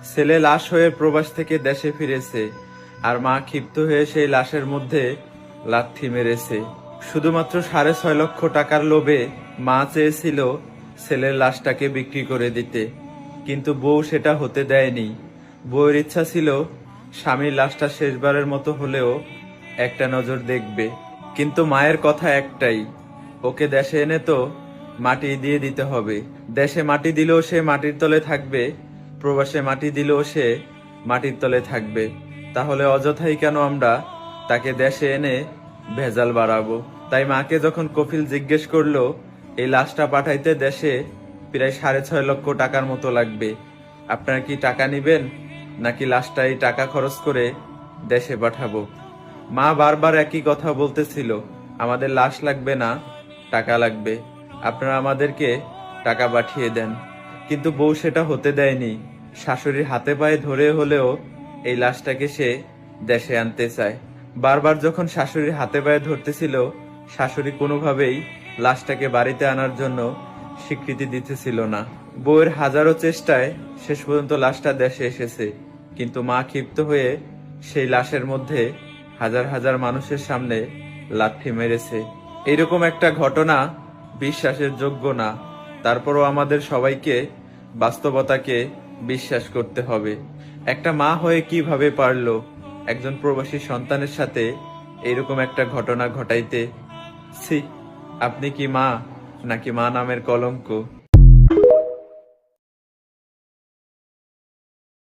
ছেলে লাশ হয়ে প্রবাস থেকে দেশে ফিরেছে, আর মা ক্ষিপ্ত হয়ে সেই লাশের মধ্যে লাথি মেরেছে। শুধুমাত্র 6.5 লক্ষ টাকার লোভে মা চেয়েছিল ছেলের লাশটাকে বিক্রি করে দিতে, কিন্তু বউ সেটা হতে দেয়নি। বউয়ের ইচ্ছা ছিল স্বামীর লাশটা শেষবারের মতো হলেও একটা নজর দেখবে। কিন্তু মায়ের কথা একটাই, ওকে দেশে এনে তো মাটি দিয়ে দিতে হবে। দেশে মাটি দিলেও সে মাটির তলে থাকবে, প্রবাসে মাটি দিলেও সে মাটির তলে থাকবে। তাহলে অযথাই কেন আমরা তাকে দেশে এনে ভেজাল বাড়াবো? তাই মাকে যখন কফিল জিজ্ঞেস করলো এই লাশটা পাঠাইতে দেশে প্রায় 6.5 লক্ষ টাকার মতো লাগবে, আপনারা কি টাকা নিবেন নাকি লাশটাই টাকা খরচ করে দেশে পাঠাবো? মা বারবার একই কথা বলতেছিল, আমাদের লাশ লাগবে না, টাকা লাগবে, আপনারা আমাদেরকে টাকা পাঠিয়ে দেন। কিন্তু বউ সেটা হতে দেয়নি। শাশুড়ির হাতে পায়ে ধরে হলেও এই লাশটাকে সে দেশে আনতে চায়। বারবার যখন শাশুড়ির হাতে পায়ে ধরতেছিল, শাশুড়ি কোনোভাবেই লাশটাকে বাড়িতে আনার জন্য স্বীকৃতি দিতেছিল না। বউয়ের হাজারো চেষ্টায় শেষ পর্যন্ত লাশটা দেশে এসেছে, কিন্তু মা ক্ষিপ্ত হয়ে সেই লাশের মধ্যে হাজার হাজার মানুষের সামনে লাথি মেরেছে। এইরকম একটা ঘটনা বিশ্বাসের যোগ্য না। তারপরও আমাদের সবাইকে বাস্তবতাকে বিশ্বাস করতে হবে। একটা মা হয়ে কিভাবে পারলো একজন প্রবাসী সন্তানের সাথে এইরকম একটা ঘটনা ঘটাইতে? ছি, আপনি কি মা নাকি মা নামের কলঙ্ক?